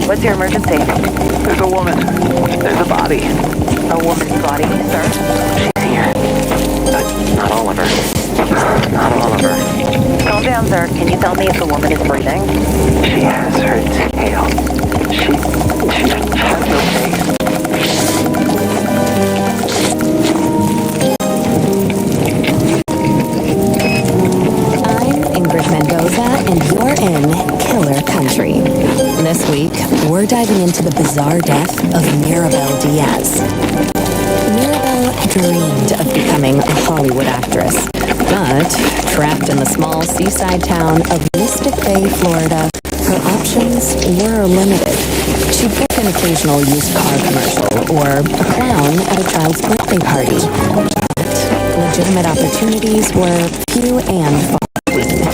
What's your emergency? There's a woman. There's a body. body. A woman's body, sir? She's here. Not all of her. Not all of her. Calm down, sir. Can you tell me if the woman is breathing? She has her tail. She has no face. I'm Ingrid Mendoza, and you're in Killer Country. This week, we're diving into the bizarre death of Mirabel Diaz. Mirabel dreamed of becoming a Hollywood actress, but trapped in the small seaside town of Mystic Bay, Florida, her options were limited. She'd book an occasional used car commercial or a clown at a child's birthday party. But legitimate opportunities were few and far between.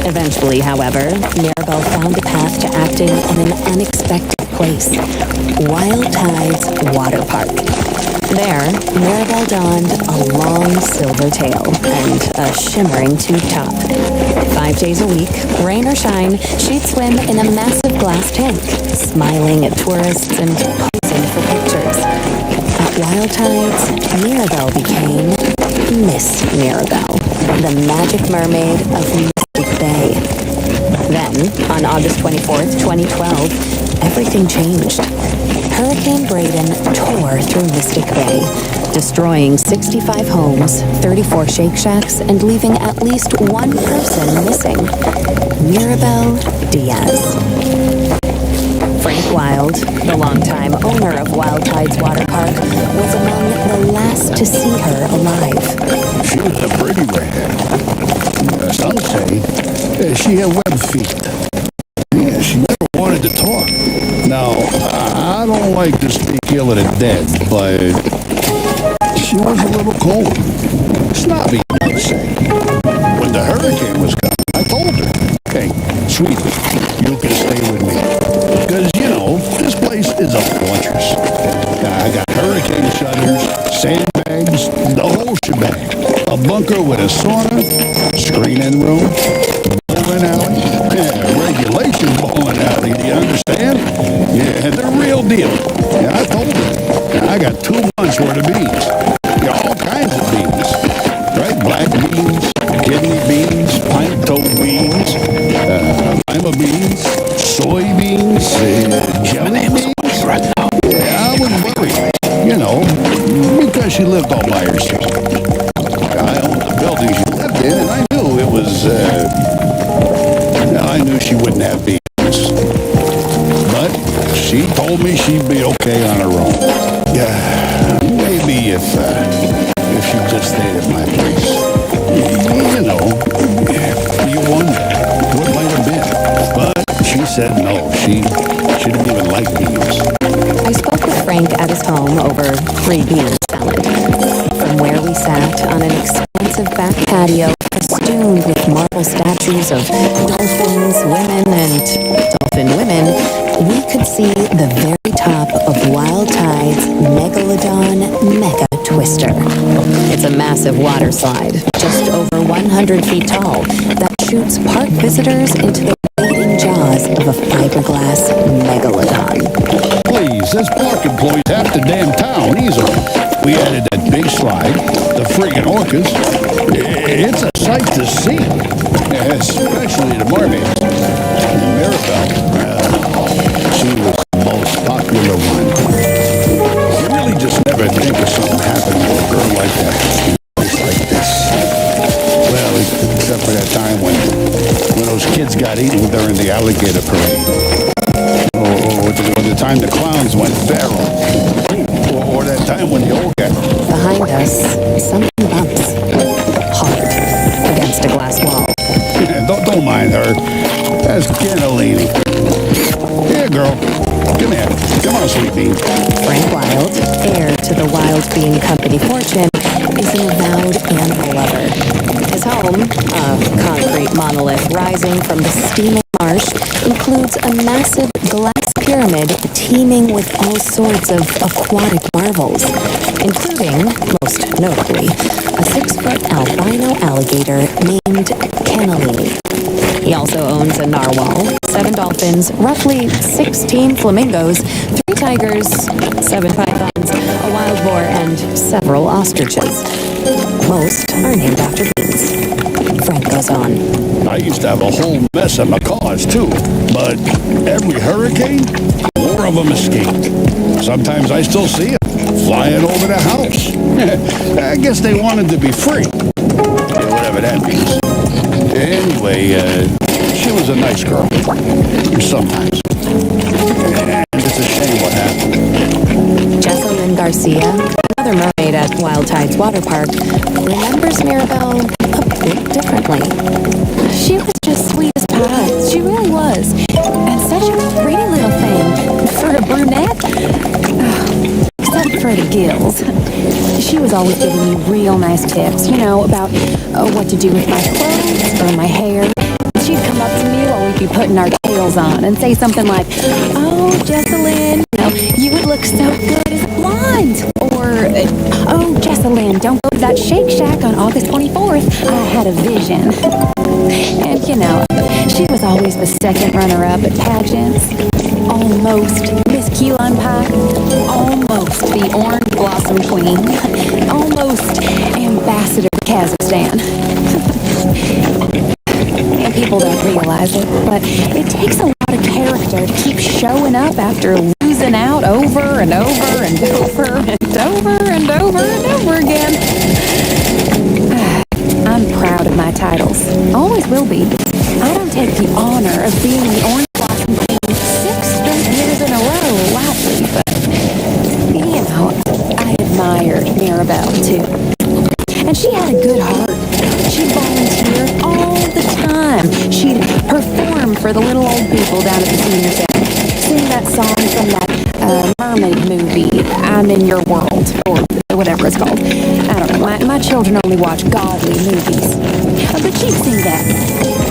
Eventually, however, Mirabel found a path to acting in an unexpected place, Wild Tides Water Park. There, Mirabel donned a long silver tail and a shimmering tube top. 5 days a week, rain or shine, she'd swim in a massive glass tank, smiling at tourists and posing for pictures. At Wild Tides, Mirabel became Miss Mirabel, the magic mermaid of Mystic Bay. Then, on August 24th, 2012, everything changed. Hurricane Braden tore through Mystic Bay, destroying 65 homes, 34 Shake Shacks, and leaving at least one person missing, Mirabel Diaz. Frank Wild, the longtime owner of Wild Tides Water Park, was among the last to see her alive. She was a pretty redhead. Some say she had web feet. Yeah, she never wanted to talk. Now, I don't like to speak ill of the dead, but she was a little cold. Snobby, I'd say. When the hurricane was coming, I told her, hey, sweetie, you can stay with me. Because, you know, this place is a fortress. I got hurricane shutters, sandbags, the whole shebang. A bunker with a sauna, screening room, bowling alley. Yeah, regulation bowling alley, do you understand? Yeah, the real deal. Yeah, I told her. I got 2 months worth of beans. Yeah, all kinds of beans. Right? Black beans, kidney beans, pine-toe beans, lima beans, soybeans, jelly beans. Yeah, I was worried, you know, because she lived all by herself. I owned the building she lived in, and I knew it was, I knew she wouldn't have beans. But she told me she'd be okay on her own. Yeah, maybe if she just stayed at my place. You know, you wonder what might have been. But she said no, she didn't even like beans. I spoke with Frank at his home over free bean salad. From where we sat on an expansive back patio festooned with marble statues of dolphins, women, and dolphin women, we could see the very top of Wild Tide's Megalodon Mega Twister. It's a massive water slide, just over 100 feet tall, that shoots park visitors into the waiting jaws of a fiberglass megalodon. Please, this park employs half the damn town, easily. We added that big slide, the friggin' orcas. It's a sight to see, especially the mermaids. Mirabel, she was the most popular one. You really just never think of something happening to a girl like that in a place like this. Well, except for that time when those kids got eaten during the alligator parade. Or the time the clowns went feral. Or that time when the old guy... Behind us, something bumps. Hard. Against a glass wall. Don't mind her. That's cannellini. Here, girl. Come here. Come on, sweet bean. Frank Wild, heir to the Wild Bean Company fortune, is an avowed animal lover. His home, a concrete monolith rising from the steaming marsh, includes a massive glass pyramid teeming with all sorts of aquatic marvels, including, most notably, a 6-foot albino alligator named Cannellini. He also owns a narwhal, 7 dolphins, roughly 16 flamingos, 3 tigers, 7 pythons, a wild boar, and several ostriches. Most are named after beans. Fred goes on. I used to have a whole mess of macaws, too. But every hurricane, more of them escaped. Sometimes I still see them flying over the house. I guess they wanted to be free. Whatever that means. Anyway, she was a nice girl. Sometimes. And it's a shame what happened. Jessalyn Garcia, another mermaid at Wild Tides Water Park, remembers Mirabelle a bit differently. She was just sweet as pie. She really was. And such a pretty little thing. For a brunette, except for the gills. She was always giving me real nice tips, about what to do with my clothes or my hair. She'd come up to me while we'd be putting our tails on and say something like, "Oh, Jessalyn, you would look so good as a blonde." Or, "Oh, Jessalyn, don't go to that Shake Shack on August 24th. I had a vision." And, she was always the second runner-up at pageants. Almost Miss Key Lime Pie. Almost the Orange Blossom Queen. Almost Ambassador to Kazakhstan. And people don't realize it, but it takes a lot of character to keep showing up after losing out over and over and over and over and over and over again. I'm proud of my titles. Always will be. I don't take the honor of being the Orange Blossom Queen 6 straight years in a row lightly, but, I admired Mirabelle, too. And she had a good heart. She'd volunteer all the time. She'd perform for the little old people down at the senior center. Sing that song from that mermaid movie, I'm in Your World, or whatever it's called. I don't know. My children only watch godly movies. But she'd sing that.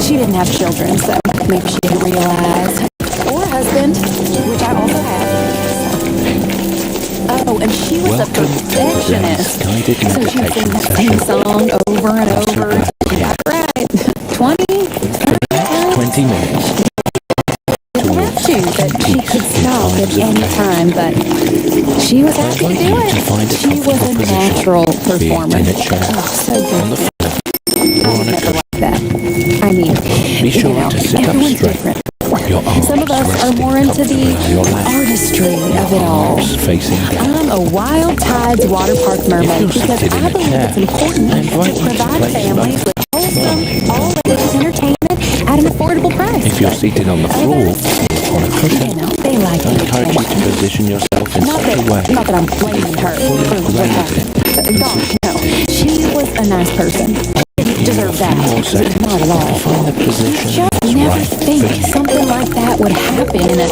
She didn't have children, so maybe she didn't realize. Or a husband, which I also have. Oh, and she was a perfectionist. So she'd sing that same song over and over. She got it right. 20 minutes. Have to, that she could stop at any time, but she was happy to do it. She was a natural performer. Oh, so good. I never like that. I mean, everyone's different. Some of us are more into the artistry of it all. I'm a Wild Tides Water Park mermaid because I believe it's important to provide families with wholesome, all-ages entertainment at an affordable price. If you're seated on the floor on a cushion, they like I encourage you to position yourself in such a way. Not that I'm blaming her for what happened. Gosh, no. She was a nice person. Deserve that. Not at all. Find the position Just never think something like that would happen in a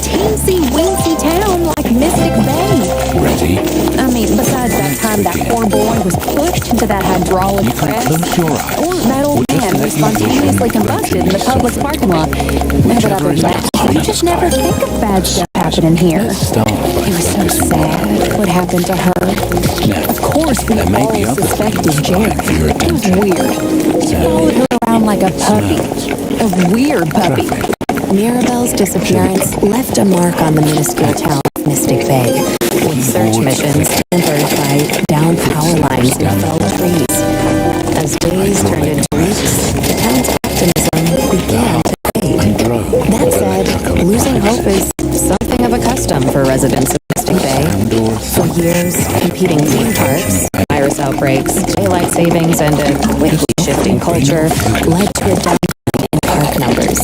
teensy-weensy town like Mystic Bay. Ready? I mean, besides that time that poor boy was pushed into that hydraulic press, close your eyes. or that old man who spontaneously combusted in the public parking lot. No, but other than that, you just never think of bad stuff happening here. Start by It was so sad what happened to her. Now, Of course, we there may be all other suspected things Jared. vying for your It was attention. weird. He followed her around like a puppy. A weird puppy. Mirabelle's disappearance left a mark on the minuscule town of Mystic Bay, with search missions hampered by downed power lines and felled trees. As days turned into weeks, the town's optimism began to fade. That said, losing hope is something of a custom for residents of Mystic Bay. For years, competing theme parks, virus outbreaks, daylight savings, and a quickly shifting culture led to a downturn in park numbers.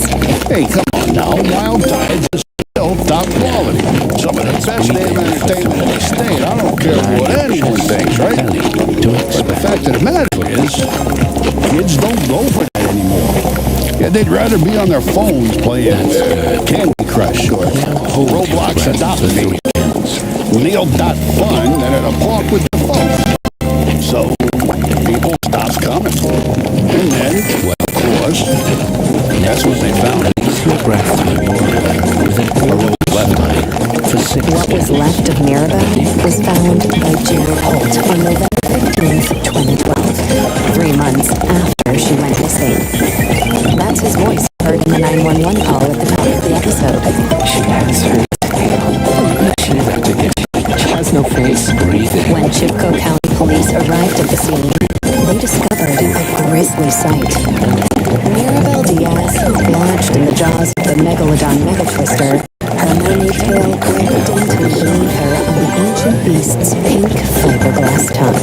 Hey, come on now. Wild Tides is still top quality. Some of the best damn entertainment in the state. I don't care what anyone thinks, right? But the fact of the matter is, kids don't go for that anymore. Yeah, they'd rather be on their phones playing Candy Crush or Roblox Adopt Me, Neil.fun than at a park with their phone. So, people stopped coming. And then, well, of course, that's when they found it. Your breath What was left of Mirabelle was found by Jared Holt on November 15th, 2012, 3 months after she went missing. the 911 call at the top of the episode. She has her tail. She's out to get you. She has no face. Breathing. When Chipko County police arrived at the scene, they discovered a grisly sight. Mirabel Diaz, lodged in the jaws of the megalodon megatwister, her mermaid tail grabbed into beneath her on the ancient beast's pink fiberglass tongue.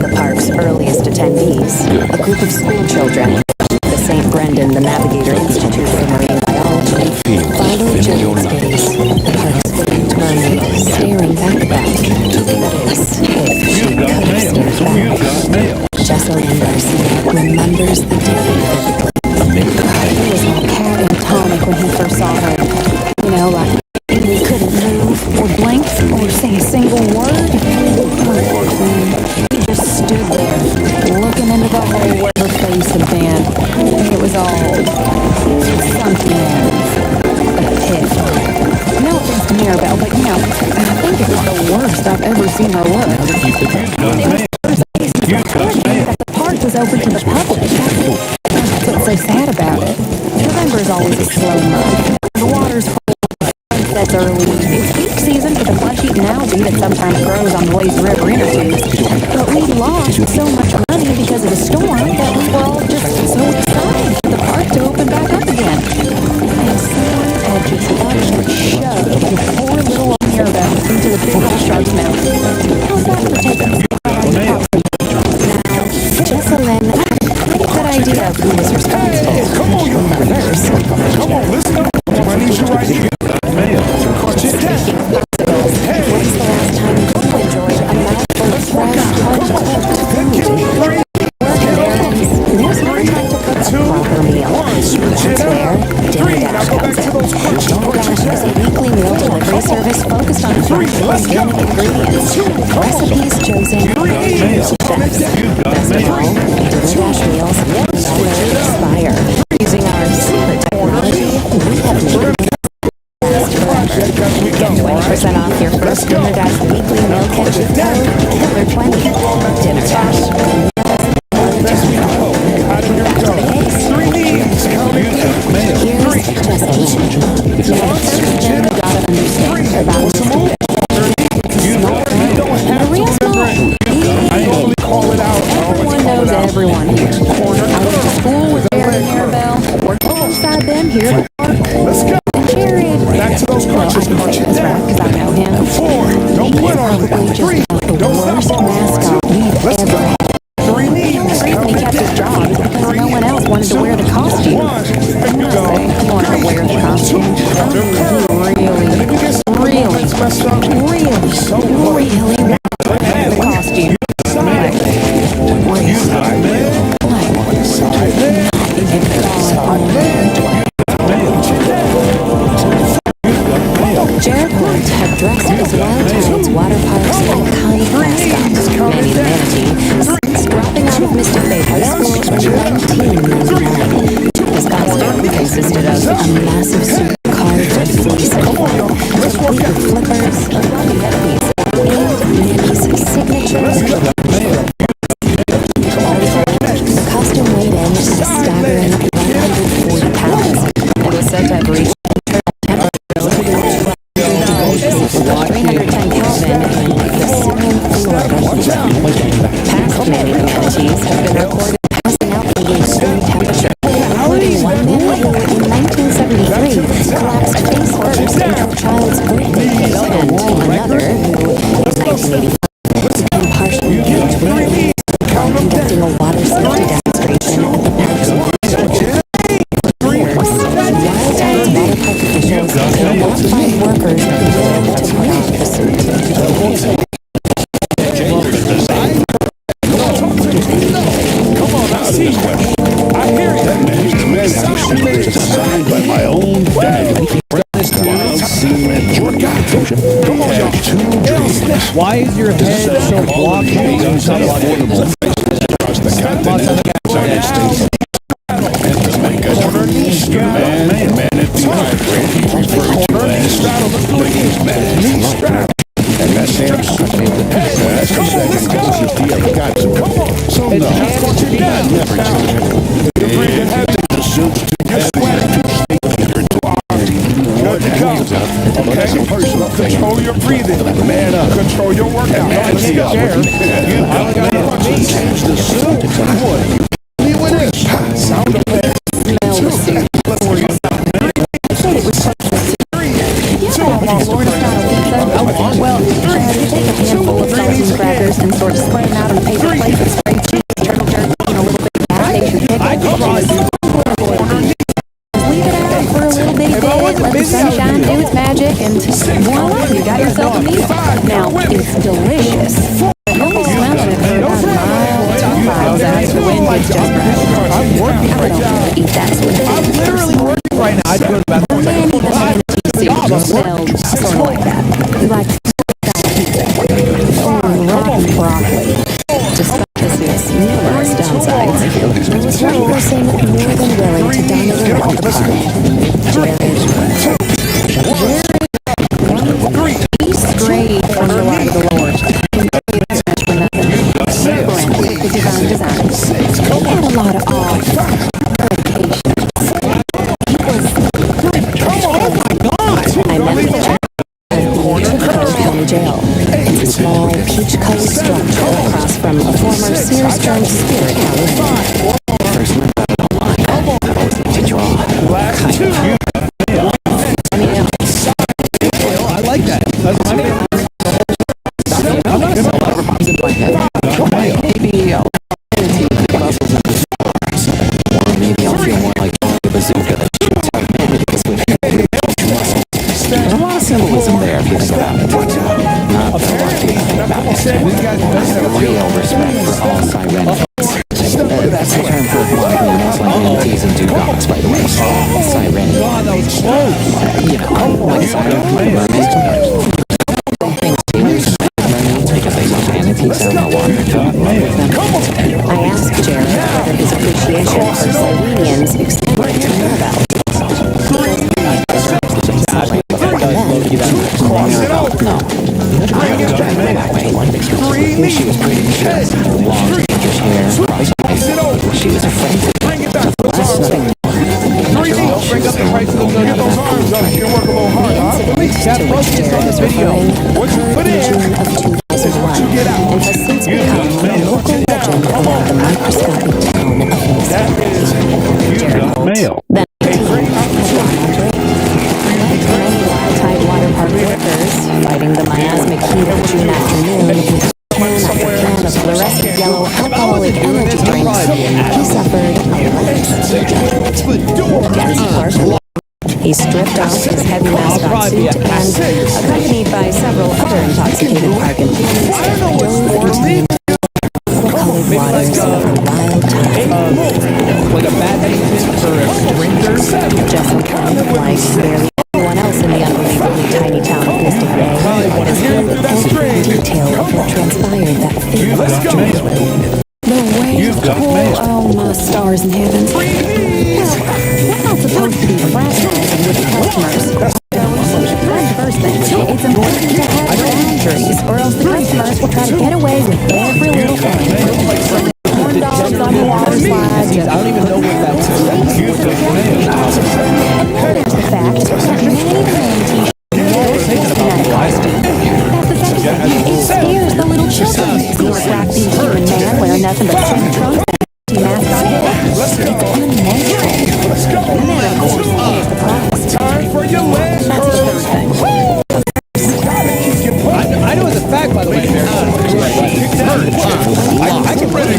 The park's earliest attendees, a group of school children, the St. Brendan the Navigator Institute for Marine Biology, followed Jared's gaze, the park's famed mermaid staring back at them. That is, if she could have stared back. Jocelyn Garcia remembers the day vividly. He was all cat and tonic when he first saw her. You know, like, he couldn't move or blink or say a single word. He just stood there, looking into the hole where her face had been. It was all something a pit. No offense to Mirabel, but you know, I think it was the worst I've ever seen her look. That the park was open to the public. That's what's so sad about it. November is always a slow month. The water's full. That's early. It's peak season for the flesh-eating algae that sometimes grows on the lazy river inner tubes. But we lost so much money because of the storm that we were all just so excited for the park to open back up again. And someone had just watched it shove poor little old Mirabel into the big old shark's mouth. How's that for taking a Jocelyn had a pretty good idea of who was responsible. Come on, you First, come on, listen up. I need you right here. when's the last time you enjoyed a mouthful of fresh, home-cooked food? Working errands, there's no time to cook a proper meal. That's where Dinner Dash comes in. Dinner Dash is a weekly meal delivery service focused on fresh, organic ingredients. Recipes chosen by chefs. Best of all, Dinner Dash meals never expire. Using our secret technology, we have made get 20% off your first Dinner Dash weekly meal kit with code KILLER20. Dinner Dash. Here's Jocelyn. Now, the first thing you gotta understand about Mr. Small the real small. Everyone knows everyone here. I went to school with Jared and Mirabel. Worked alongside them here at the park. Let's go. And Jared, Back to those crunches. I can say this right because I know him. 4. Don't quit on Probably it. just 3. about the Don't stop worst on it. mascot we've Let's ever go. had. 3 knees. The reason he kept his job is because no one else wanted to wear the costume. One. I'm not saying he wanted to wear the costume. Really Messed up. wanted to wear the costume. Jared Hunt had dressed as Wild Tide's water park's iconic mascot, Manny the Manatee, since dropping out of Mystic Bay High School in 1999. His costume consisted of a massive suit carved of fleece and foil, complete with flippers, a body headpiece, and Manny's signature. The costume weighed in a staggering 140 pounds. It was said to have reached internal temperature 310 Kelvin and the second floor of heat. Past Manny the Manatees have been recorded passing out from the extreme temperature, including one man who, in 1973, collapsed face first into a child's birthday cake, and another who, in 1985, became partially engaged while conducting a water safety demonstration at the park's water. Wild Tide's water park officials did not find workers willing to put on the suit. I hear you. Signed by my own daddy. Wild seaman. Come on, y'all. 2 dreams. Why is your head so blocky? Affordable across the continent. United States. And to make a man manatee referred to as ladies manatee. And that's the closest he ever got to it. So no, I never took it. The suits to Man up. Control your workout. I can't share. Change the suit. What? Me with this. Sound effect. Smell the suit. I said it was Florida-style pizza. Well, you take a handful of saltine crackers and sort of spread them out on a paper plate with spray cheese, turtle jerky, and a little bit of Asian pickle. Leave it out for a little bitty bit, let the sunshine do its magic, and voila, you got yourself a meal. Now, it's delicious. You only smell it for about a mile, 2 miles after the wind hits just right. I'm working I right don't now. want to eat that sort of thing. I'm literally working right now. I'd go to the bathroom. Man, eat the mac and cheese soup smelled sort of like that. Like pizza. Rotten broccoli. Despite the soup's numerous downsides, there was one person more than willing to don it around the park. Jared. He strayed from the light of the Lord. For nothing. The divine design. He had a lot of awe. Dedication. I met him at the Chicago County Jail. It's a small, peach-colored structure across from a former Sears-turned-Spirit County. First learned about it online. To draw. I like that. That's my favorite. I'm not gonna lie. In my head. Maybe I'll puzzles and stars. Or maybe I'll feel more like a bazooka that shoots out mandibles with muscle. There's a lot of symbolism there if you think about it. Not the lucky about it. Real respect for all sirenians. That's the term for wild animals like manatees and dugongs, by the way. Sirenian. You know, like siren mermaids. Because they love manatees out in the water. I asked Jared whether his appreciation for Sirenians extended to Mirabelle. No. She was pretty. She had long, pinkish hair, crossed eyes. She was a friend. That's nothing more. Bring up the price of those. Get those arms up. You can work a little hard, huh? To which Jared is referring occurred in June of 2001 and has since become a local legend around the microscopic town of Mail. Then many wild-tide water park workers fighting the miasmic heat of June afternoon with can after can of fluorescent yellow alcoholic energy drinks, he suffered a light surgery. He stripped off his heavy mascot suit and, accompanied by several other intoxicated park employees, dove into the colored waters of a wild tide. Like a bad agent for drinkers. Just like barely everyone else in the unbelievably tiny town of Mystic Bay, has heard every detail of what transpired that fateful afternoon. No way. Oh, my stars in heaven. Well, we're not supposed to be fraternizing with the customers. That's the first thing. It's important to have boundaries, or else the customers will try to get away with every little thing. Corn dogs on the water slide. I don't even know what that's. And then there's the fact that many manatees never taste in that costume. That's the second thing. It scares the little children. See a crack-beat human man wear nothing but tin trunks and a mascot head. It's unnatural. And then, of course, there's the price. Time for your legs. That's the third thing. I know it's a fact, by the way. I can read it.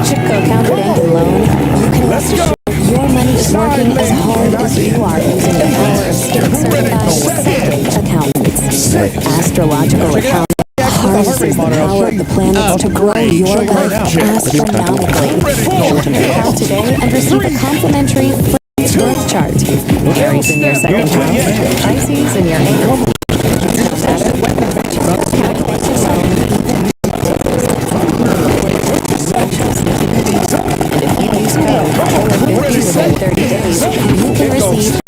Chipco County Bank and Loan, you can rest assured your money is working as hard as you are using the power of state-certified secret accountants. Astrological accounting harnesses the power of the planets to grow your wealth astronomically. Call today and receive a complimentary free birth chart. Aries in your second house, Pisces in your eighth. No matter what calculated zone, and if you use code within 30 days, you can receive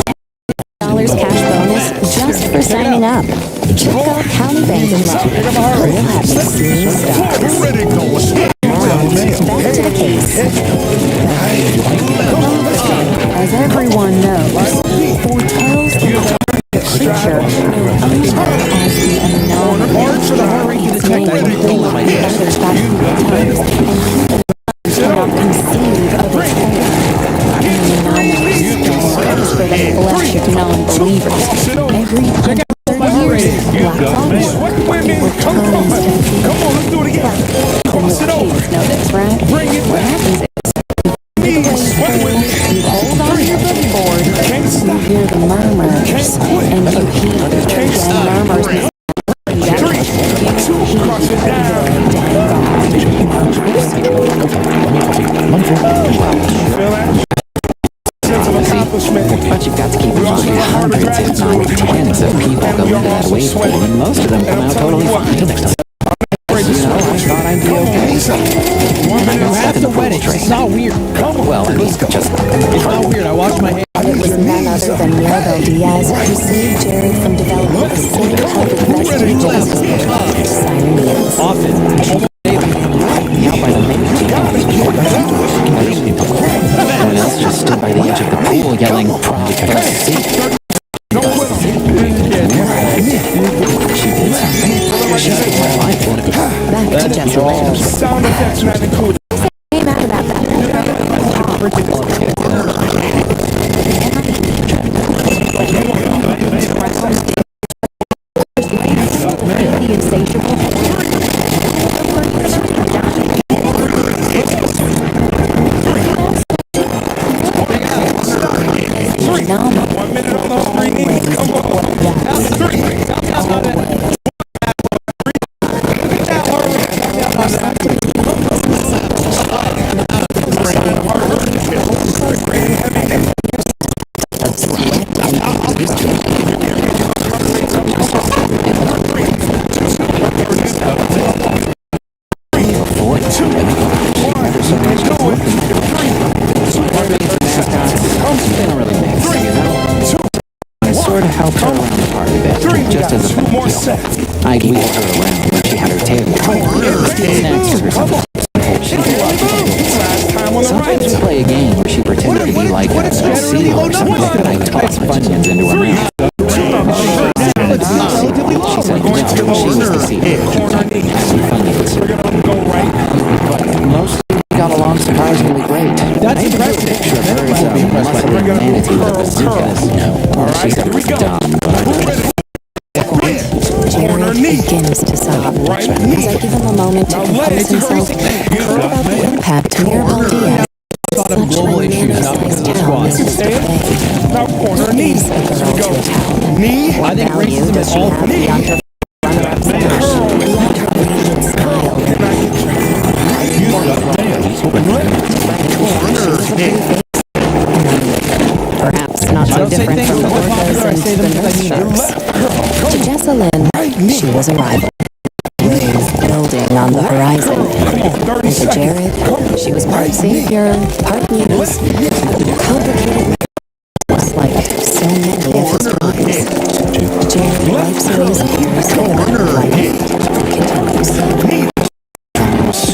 $10 cash bonus just for signing up. Check out County Bank and Loan. We'll have you seeing stars. Now, back to the case. everyone knows, foretells the creature known only as the anomaly. Its name brings others back to the times, and cannot conceive of its own. An anomaly stands for the flesh of non-believers. Every 130 years, black holes returns to feed. Come on, let's do it again. Then the kids know this, right? What happens is, you hold on to your book board, you hear the murmurs, and you hear the murmurs. But you've got to keep in mind, hundreds, if not tens of people go into that waveform, and most of them come out totally fine. You know, I thought I'd be okay. And I got stuck in the wedding. It's not weird. Well, I mean, just... It's not weird. I washed my hands. It was none other than Mirabel Diaz who saved Jared from developing the same type of vestiges as Sirenes. Often. out by the main everyone else just stood by the edge of the pool yelling, "Prepare to see." She did something. She saved my life. Back to Jessica. Sound effects not included. Hey, mad about that. The insatiable. Phenomenal. 1 minute on those three knees. Come I'd wheel her around when she had her tail. Snacks for herself. Sometimes we play a game where she pretended to be like a seal or something. I toss Funyuns into her mouth. She said no, she was the seal. Funyuns. But mostly we got along surprisingly great. That's impressive. Picture of her as a muscly manatee with a bazooka. She said it was dumb, but Jared begins to sob. As I give him a moment to compose himself, heard about the impact Mirabel Diaz, such a man-sized town as Mr. now corner knee. is a girl to a town. Knee. I think Value racism does is she all have beyond her runner-up finish, beyond her radiant smile? Perhaps not so different from the orcas and the nurse sharks. To Jessalyn, she was a rival. Waves building on the horizon. And to Jared, she was part savior, part muse, complicated, just like so many of his wives. Jared wipes away his tears, life continues.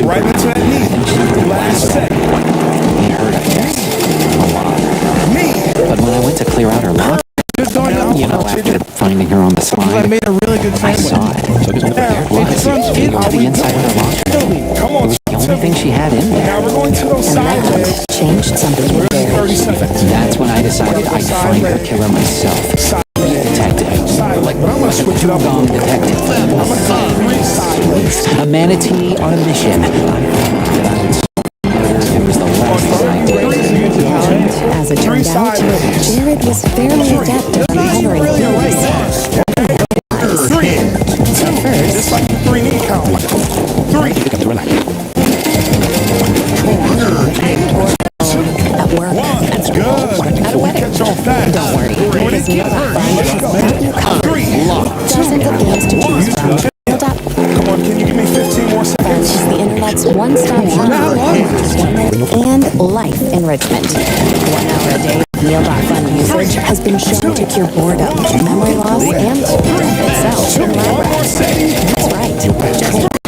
Right into that knee. Last set. it hurt, I guess. A lot. Knee. But when I went to clear out her locker, you know, after finding her on the I slide, made a really good I saw it. It was the inside of her locker. Come on. The only thing she had in there. Now we're going to those And side legs. that changed something with 30 Jared. seconds. That's when I decided I'd find her killer myself. Detective. Like, but I'm going to switch it up. Gone detective. A manatee on a mission. It was the last thing I did. As it turned out, Jared was fairly adept at uncovering things. Three. Two. Just like the 3 knee count. 3. At work, 1. That's good. at a wedding. Catch on fast. Don't worry, because Neil has got you covered. 3. Dozens of games to choose from. Build up. Come on, can you give me 15 more seconds? Is the internet's one-stop shop for entertainment and life enrichment. 1 hour a day of Neil.fun usage has been shown to cure boredom, memory loss, and death itself in lab rats. That's right. Just